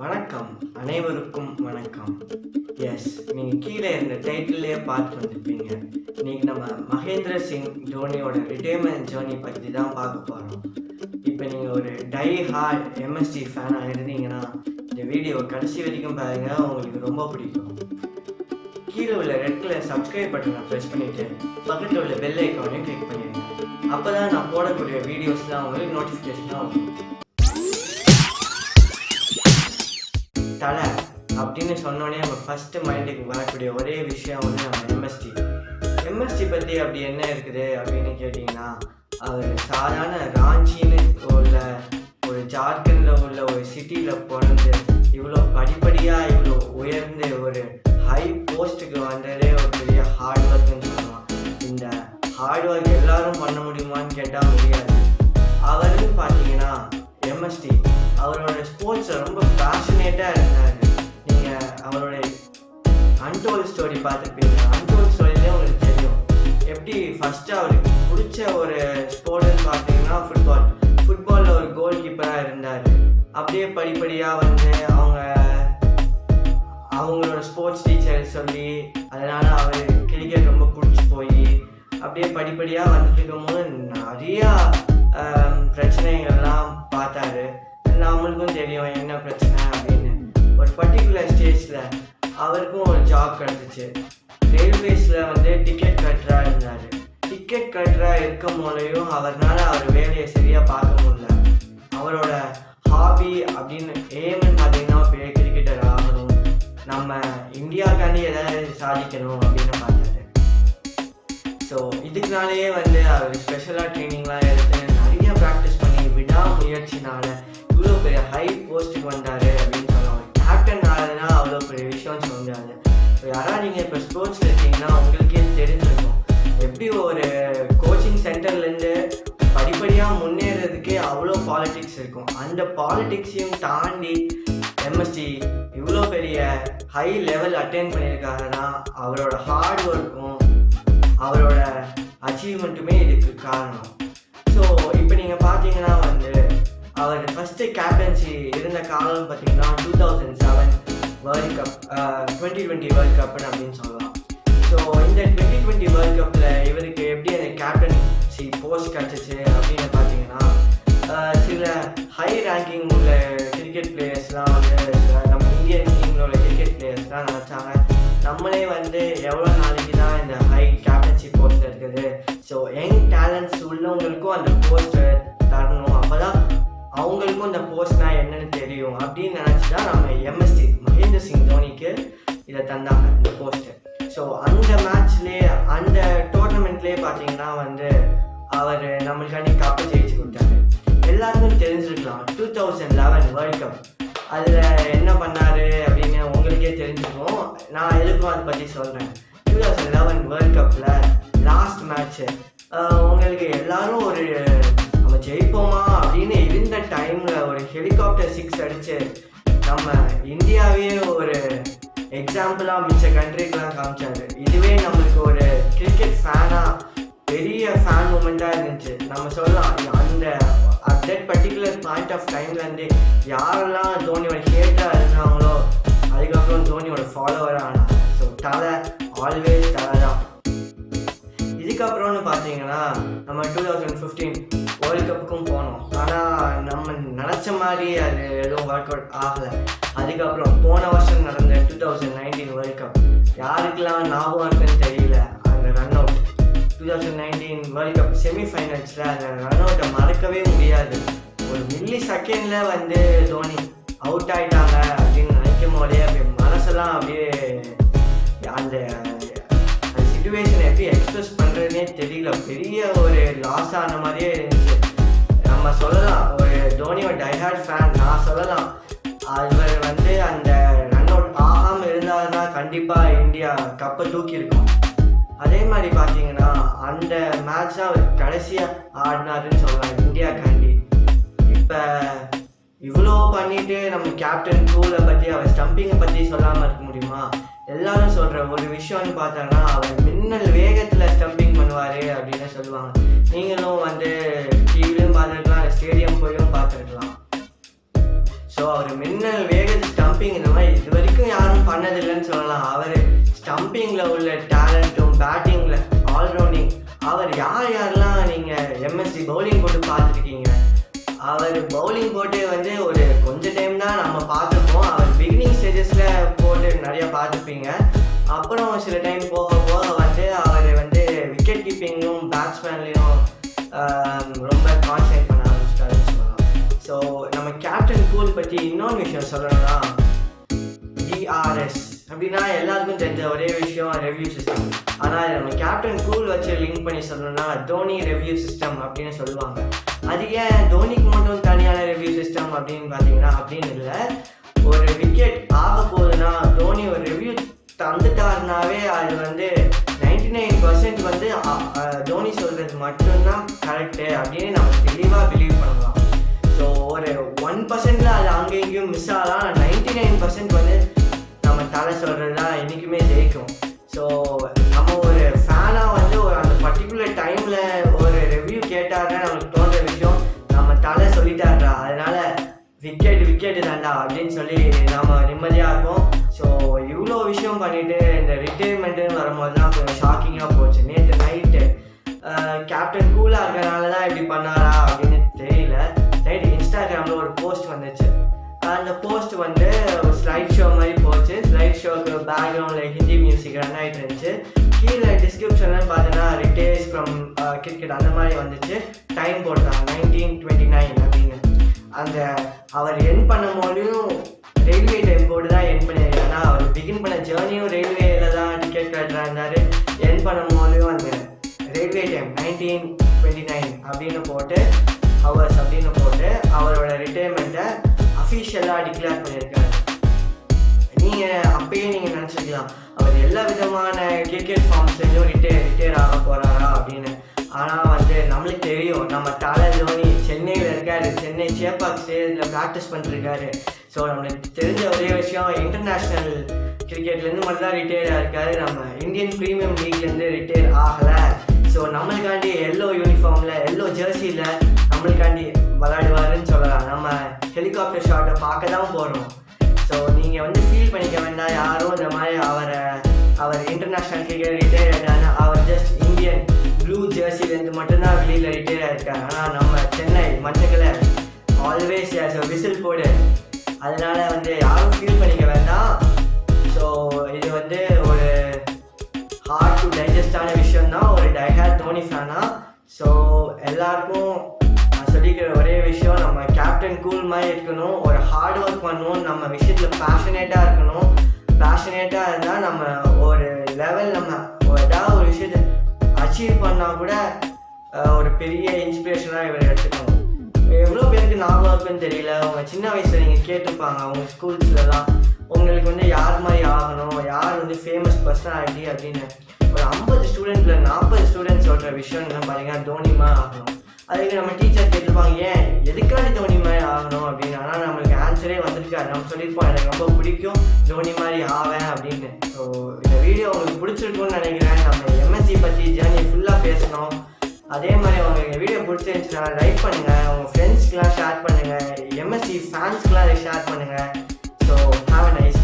வணக்கம், அனைவருக்கும் வணக்கம். எஸ், நீங்கள் கீழே இருந்த டைட்டிலே பார்த்து வந்துருப்பீங்க. இன்னைக்கு நம்ம மகேந்திர சிங் தோனியோட ரிட்டையர்மெண்ட் ஜேர்னி பற்றி தான் பார்க்க போகிறோம். இப்போ நீங்கள் ஒரு டை ஹார்ட் எம்எஸ்டி ஃபேனாக இருந்தீங்கன்னா இந்த வீடியோ கடைசி வரைக்கும் பாருங்கள், உங்களுக்கு ரொம்ப பிடிக்கும். கீழே உள்ள ரெட் கலர் சப்ஸ்கிரைப் பட்டனை ப்ரெஸ் பண்ணிவிட்டு பக்கத்தில் உள்ள பெல் ஐக்கானையும் கிளிக் பண்ணிடுங்க. அப்போ தான் நான் போடக்கூடிய வீடியோஸ்லாம் உங்களுக்கு நோட்டிஃபிகேஷனாக வரும். தலை அப்படின்னு சொன்னோடனே நம்ம ஃபஸ்ட்டு மைண்டுக்கு வரக்கூடிய ஒரே விஷயம் வந்து நம்ம எம்எஸ்டி பற்றி அப்படி என்ன இருக்குது அப்படின்னு கேட்டிங்கன்னா, அவர் சாதாரண ராஞ்சின்னு உள்ள ஒரு ஜார்க்கண்டில் உள்ள ஒரு சிட்டியில் பிறந்து இவ்வளோ படிப்படியாக இவ்வளோ உயர்ந்து ஒரு ஹை போஸ்ட்டுக்கு வந்ததே ஒரு பெரிய ஹார்ட் ஒர்க்குன்னு சொல்லலாம். இந்த ஹார்ட் ஒர்க் எல்லாரும் பண்ண முடியுமான்னு கேட்டால் முடியாது. அவருன்னு பார்த்தீங்கன்னா எம்எஸ்டி அவரோட ஸ்போர்ட்ஸில் ரொம்ப பேஷனேட்டாக இருந்தார். நீங்கள் அவரோட அன்டோல்ட் ஸ்டோரி பார்த்துருப்பீங்க. அன்டோல்ட் ஸ்டோரியிலே உங்களுக்கு தெரியும் எப்படி ஃபஸ்ட்டு அவருக்கு பிடிச்ச ஒரு ஸ்போர்ட்னு பார்த்தீங்கன்னா ஃபுட்பாலில் ஒரு கோல் கீப்பராக இருந்தார். அப்படியே படிப்படியாக வந்து அவங்களோட ஸ்போர்ட்ஸ் டீச்சர் சொல்லி அதனால் அவர் கிரிக்கெட் ரொம்ப பிடிச்சி போய் அப்படியே படிப்படியாக வந்துட்டு இருக்கும்போது நிறையா பிரச்சனைகள்லாம் பார்த்தாரு. நம்மளுக்கும் தெரியும் என்ன பிரச்சனை அப்படின்னு. ஒரு பர்டிகுலர் ஸ்டேஜில் அவருக்கும் ஒரு ஜாப் கிடச்சிச்சு. ரயில்வேஸில் வந்து டிக்கெட் கட்டராக இருந்தார். டிக்கெட் கட்டராக இருக்கும் போலையும் அவர்னால அவர் வேலையை சரியாக பார்க்க முடியல. அவரோட ஹாபி அப்படின்னு எய்ம்னு பார்த்தீங்கன்னா பெரிய கிரிக்கெட்டர் ஆகணும், நம்ம இந்தியாவுக்காண்டி எதாவது சாதிக்கணும் அப்படின்னு பார்த்தாரு. ஸோ இதுக்குனாலேயே வந்து அவர் ஸ்பெஷலாக ட்ரைனிங்லாம் எடுத்து நிறைய ப்ராக்டிஸ் பண்ணி விடாமுயற்சினால இவ்வளோ பெரிய ஹை போஸ்ட்டுக்கு வந்தார் அப்படின்னு சொல்லுவாங்க. கேப்டன் ஆகுதுன்னா அவ்வளோ பெரிய விஷயம்னு சொல்லுவாங்க. ஸோ யாராவது நீங்கள் இப்போ ஸ்போர்ட்ஸில் இருக்கீங்கன்னா உங்களுக்கே தெரிஞ்சிருக்கும் எப்படி ஒரு கோச்சிங் சென்டர்லேருந்து படிப்படியாக முன்னேறதுக்கே அவ்வளோ பாலிட்டிக்ஸ் இருக்கும். அந்த பாலிட்டிக்ஸையும் தாண்டி எம்எஸ்டி இவ்வளோ பெரிய ஹை லெவல் அட்டெண்ட் பண்ணியிருக்காருன்னா அவரோட ஹார்ட் ஒர்க்கும் அவரோட அச்சீவ்மெண்ட்டுமே இதுக்கு காரணம். ஸோ இப்போ நீங்கள் பார்த்தீங்கன்னா வந்து அவர் ஃபஸ்ட்டு கேப்டன்சி இருந்த காலம் பார்த்தீங்கன்னா 2007 வேர்ல்டு கப் 2020 வேர்ல்டு கப்னு அப்படின்னு சொல்லலாம். ஸோ இந்த 2020 வேர்ல்டு கப்பில் இவருக்கு எப்படி அந்த கேப்டன்சி போஸ்ட் கிடச்சிச்சு அப்படின்னு பார்த்தீங்கன்னா, சில ஹை ரேங்கிங் உள்ள கிரிக்கெட் பிளேயர்ஸ்லாம் வந்து நம்ம இந்தியன் டீமில் உள்ள கிரிக்கெட் பிளேயர்ஸ்லாம் நினச்சாங்க நம்மளே வந்து எவ்வளோ நாளைக்கு தான் இந்த ஹை கேப்டன்சி போஸ்ட் இருக்குது. ஸோ யங் டேலண்ட்ஸ் உள்ளவங்களுக்கும் அந்த போஸ்ட்டை தரணும், அப்போ தான் அவங்களுக்கும் இந்த போஸ்ட்னா என்னன்னு தெரியும் அப்படின்னு நினச்சி தான் நம்ம எம்எஸ்டி மகேந்திர சிங் தோனிக்கு இதை தந்தாங்க இந்த போஸ்ட்டு. ஸோ அந்த மேட்ச்லேயே அந்த டோர்னமெண்ட்லேயே பார்த்தீங்கன்னா வந்து அவர் நம்மளுக்காண்டி கப்பை ஜெயிச்சு கொடுத்தாரு. எல்லாருக்கும் தெரிஞ்சிருக்கலாம் 2011 வேர்ல்டு கப் அதில் என்ன பண்ணார் அப்படின்னு உங்களுக்கே தெரிஞ்சுக்கும். நான் எதுக்கும் அதை பற்றி சொல்கிறேன். 2011 வேர்ல்டு கப்பில் லாஸ்ட் மேட்ச்சு உங்களுக்கு எல்லாரும் ஒரு நம்ம ஜெயிப்போமா அப்படின்னு இருந்த டைமில் ஒரு ஹெலிகாப்டர் 6 அடித்து நம்ம இந்தியாவே ஒரு எக்ஸாம்பிளாக மிச்ச கண்ட்ரிக்கெலாம் காமிச்சாரு. இதுவே நம்மளுக்கு ஒரு கிரிக்கெட் ஃபேனாக பெரிய ஃபேன் மூமெண்ட்டாக இருந்துச்சு. நம்ம சொல்லலாம் at that particular point of டைம்லேருந்து யாரெல்லாம் தோனியோட ஹேட்டராக இருந்தாங்களோ அதுக்கப்புறம் தோனியோட ஃபாலோவராக ஆனாங்க. ஸோ தலை ஆல்வேஸ் தலை தான். இதுக்கப்புறம்னு பார்த்தீங்கன்னா நம்ம 2015 வேர்ல்டு கப்புக்கும் போனோம். ஆனால் நம்ம நினச்ச மாதிரி அது எதுவும் ஒர்க் அவுட் ஆகலை. அதுக்கப்புறம் போன வருஷம் நடந்த 2019 வேர்ல்டு கப் யாருக்கெல்லாம் ஞாபகம் இருக்குன்னு தெரியல. அந்த ரன் அவுட் 2019 வேர்ல்டு கப் செமிஃபைனல்ஸில் அந்த ரன் அவுட்டை மறக்கவே முடியாது. ஒரு மில்லி செகண்டில் வந்து தோனி அவுட் ஆகிட்டாங்க அப்படின்னு நினைக்கும் போதே அப்படியே மனசெல்லாம் அப்படியே அந்த சிச்சுவேஷனை எப்படி எக்ஸ்பிரஸ் பண்ணுறதுனே தெரியல. பெரிய ஒரு லாஸ் ஆன மாதிரியே இருந்துச்சு. நம்ம சொல்லலாம் ஒரு தோனியோட டைஹார்ட் ஃபேன் நான் சொல்லலாம் அவர் வந்து அந்த ரன் அவுட் ஆகாமல் இருந்தாருன்னா கண்டிப்பாக இந்தியா கப்பை தூக்கியிருக்கோம். அதே மாதிரி பார்த்தீங்கன்னா அந்த மேட்ச் தான் அவர் கடைசியாக ஆடினாருன்னு சொல்லலாம் இந்தியாக்காண்டி. இப்போ இவ்வளோ பண்ணிட்டு நம்ம கேப்டன் கூலை பற்றி அவர் ஸ்டம்பிங்கை பற்றி சொல்லாமல் இருக்க முடியுமா? எல்லாரும் சொல்கிற ஒரு விஷயம்னு பார்த்தோன்னா அவர் மின்னல் வேகத்தில் ஸ்டம்பிங் பண்ணுவார் அப்படின்னு சொல்லுவாங்க. நீங்களும் வந்து டிவிலையும் பார்த்துருக்கலாம், ஸ்டேடியம் போயும் பார்த்துருக்கலாம். ஸோ அவர் மின்னல் வேகத்து ஸ்டம்பிங் இந்த மாதிரி இது வரைக்கும் யாரும் பண்ணதில்லைன்னு சொல்லலாம். அவர் ஸ்டம்பிங்கில் உள்ள டேலண்ட்டும் பேட்டிங்கில் ஆல்ரவுண்டிங், அவர் யாரெல்லாம் நீங்கள் எம்எஸ்சி பவுலிங் போட்டு பார்த்துருக்கீங்க. அவர் பவுலிங் போட்டு வந்து ஒரு கொஞ்சம் டைம் தான் நம்ம பார்த்துருப்போம். அவர் பிகினிங் ஸ்டேஜஸில் போட்டு நிறையா பார்த்துருப்பீங்க. அப்புறம் சில டைம் போக போக வந்து அவர் வந்து விக்கெட் கீப்பிங்கும் பேட்ஸ்மேன்லேயும் ரொம்ப கான்சன்ட்ரேட் பண்ண ஆரம்பிச்சிட்டாருன்னு சொல்லலாம். ஸோ நம்ம கேப்டன் கூல் பற்றி இன்னொன்று விஷயம் சொல்லணும்னா, டிஆர்எஸ் அப்படின்னா எல்லாருக்கும் தெரிஞ்ச ஒரே விஷயம் ரெவ்யூ சிஸ்டம். ஆனால் நம்ம கேப்டன் கூல் வச்சு லிங்க் பண்ணி சொல்லணும்னா தோனி ரெவ்யூ சிஸ்டம் அப்படின்னு சொல்லுவாங்க. அது ஏன் தோனிக்கு மட்டும் தனியான ரெவ்யூ சிஸ்டம் அப்படின்னு பார்த்தீங்கன்னா அப்படின்னு இல்லை. ஒரு விக்கெட் ஆக போகுதுன்னா தோனி ஒரு ரெவ்யூ தந்துட்டாருனாவே அது வந்து 99% வந்து தோனி சொல்கிறது மட்டும்தான் கரெக்டு அப்படின்னு நம்ம தெளிவாக பிலீவ் பண்ணலாம். ஸோ ஒரு 1%ல் அது அங்கே இங்கேயும் மிஸ் ஆகலாம். 99% வந்து நம்ம தலை சொல்கிறது தான் என்றைக்குமே ஜெயிக்கும். ஸோ நம்ம ஒரு ஃபேனாக வந்து ஒரு அந்த பர்டிகுலர் டைமில் ஒரு ரிவ்யூ கேட்டாருன்னா நம்மளுக்கு தோன்ற விஷயம் நம்ம தலை சொல்லிட்டாருடா, அதனால் விக்கெட்டு தாண்டா அப்படின்னு சொல்லி நம்ம நிம்மதியாக இருப்போம். ஸோ இவ்வளோ விஷயம் பண்ணிவிட்டு இந்த ரிட்டைர்மெண்ட்டுன்னு வரும்போது தான் கொஞ்சம் ஷாக்கிங்காக போச்சு. நேற்று நைட்டு கேப்டன் கூலாக இருக்கிறனால தான் இப்படி பண்ணாரா அப்படின்னு தெரியல. நைட்டு இன்ஸ்டாகிராமில் ஒரு போஸ்ட் வந்துச்சு. அந்த போஸ்ட் வந்து ஒரு ஸ்லைட் ஷோ மாதிரி போச்சு. ஸ்லைட் ஷோக்கு பேக்ரவுண்டில் ஹிந்தி மியூசிக் ரன் ஆகிட்டு இருந்துச்சு. கீழே டிஸ்கிரிப்ஷன்லாம் பார்த்தீங்கன்னா ரிட்டையர்ஸ் ஃப்ரம் கிரிக்கெட் அந்த மாதிரி வந்துச்சு. டைம் போட்டாங்க 1929 அப்படின்னு. அந்த அவர் என் பண்ணும் போதும் ரயில்வே டைம் போர்டு தான் என் பண்ணியிருக்காரு. ஏன்னா அவர் பிகின் பண்ண ஜேர்னியும் ரயில்வேல தான் டிக்கெட் கட்டுறா இருந்தார். என் பண்ணும் போதும் அந்த ரயில்வே டைம் 1929 அப்படின்னு போட்டு ஹவர்ஸ் அப்படின்னு போட்டு அவரோட ரிட்டைர்மெண்ட்டை அஃபிஷியலாக டிக்ளேர் பண்ணியிருக்காரு. அப்பயே நீங்கள் நினச்சிக்கலாம் அவர் எல்லா விதமான கிரிக்கெட் ஃபார்ம்ஸ்லையும் ரிட்டையர் ஆக போகிறாரா அப்படின்னு. ஆனால் வந்து நம்மளுக்கு தெரியும் நம்ம தலை தோனி சென்னையில் இருக்காரு. சென்னை சேப்பாக் ஸ்டேடியத்தில் ப்ராக்டிஸ் பண்ணிருக்காரு. ஸோ நம்மளுக்கு தெரிஞ்ச ஒரே விஷயம் இன்டர்நேஷ்னல் கிரிக்கெட்லேருந்து மட்டும் தான் ரிட்டையர் ஆகிருக்காரு. நம்ம இந்தியன் ப்ரீமியம் லீக்லேருந்து ரிட்டையர் ஆகலை. ஸோ நம்மளுக்காண்டி எல்லோ யூனிஃபார்மில் எல்லோ ஜெர்சியில் நம்மளுக்காண்டி விளையாடுவாருன்னு சொல்லலாம். நம்ம ஹெலிகாப்டர் ஷாட்டை பார்க்க தான் போகிறோம். ஸோ நீங்கள் வந்து ஃபீல் பண்ணிக்க வேண்டாம் யாரும் இந்த மாதிரி அவர் இன்டர்நேஷ்னல் கிரிக்கெட் ரிட்டையர் ஆகிட்டாருன்னா அவர் ஜஸ்ட் இந்தியன் ப்ளூ ஜெர்சிலேருந்து மட்டும்தான் வெளியில் ரிட்டையர் ஆகிருக்காரு. ஆனால் நம்ம சென்னை மஞ்சக்களை ஆல்வேஸ் விசில் போடு. அதனால் வந்து யாரும் ஃபீல் பண்ணிக்க வேண்டாம். ஸோ இது வந்து ஒரு ஹார்ட் டு டைஜஸ்டான விஷயம்தான் ஒரு டைஹார்ட் தோனி ஃபேனா. ஸோ எல்லாருக்கும் சொல்லிக்கிற ஒரே விஷயம் நம்ம கேப்டன் கூல் மாதிரி இருக்கணும். ஒரு ஹார்ட் ஒர்க் பண்ணணும். நம்ம விஷயத்தில் பேஷனேட்டாக இருக்கணும். பேஷனேட்டாக இருந்தால் நம்ம ஒரு லெவல் நம்ம ஏதாவது ஒரு விஷயத்தை அச்சீவ் பண்ணால் கூட ஒரு பெரிய இன்ஸ்பிரேஷனாக இவர் எடுத்துக்கணும். எவ்வளோ பேருக்கு ஞாபகம் இருக்குன்னு தெரியல. அவங்க சின்ன வயசில் நீங்கள் கேட்டுப்பாங்க அவங்க ஸ்கூல்ஸ்லலாம் உங்களுக்கு வந்து யார் மாதிரி ஆகணும், யார் வந்து ஃபேமஸ் பர்சனாலிட்டி அப்படின்னு. ஒரு 50 ஸ்டூடெண்ட்டில் 40 ஸ்டூடெண்ட்ஸ் சொல்கிற விஷயம் என்ன பார்த்தீங்கன்னா தோனி மாதிரி ஆகணும். அதுக்கு நம்ம டீச்சர் கேட்டிருப்பாங்க ஏன் எதுக்காண்டி தோனி மாதிரி ஆகணும் அப்படின்னு. ஆனால் நம்மளுக்கு ஆன்சரே வந்திருக்காரு. நம்ம சொல்லியிருப்போம் எனக்கு ரொம்ப பிடிக்கும் தோனி மாதிரி ஆவேன் அப்படின்னு. ஸோ இந்த வீடியோ உங்களுக்கு பிடிச்சிருக்குன்னு நினைக்கிறேன். நம்ம எம்எஸ்சி பற்றி ஜேர்னி ஃபுல்லாக பேசணும். அதே மாதிரி உங்களுக்கு வீடியோ பிடிச்சிருந்துச்சுன்னா லைக் பண்ணுங்கள், உங்கள் ஃப்ரெண்ட்ஸ்க்கெலாம் ஷேர் பண்ணுங்கள், எம்எஸ்சி ஃபேன்ஸ்க்கெலாம் ஷேர் பண்ணுங்கள். So have a nice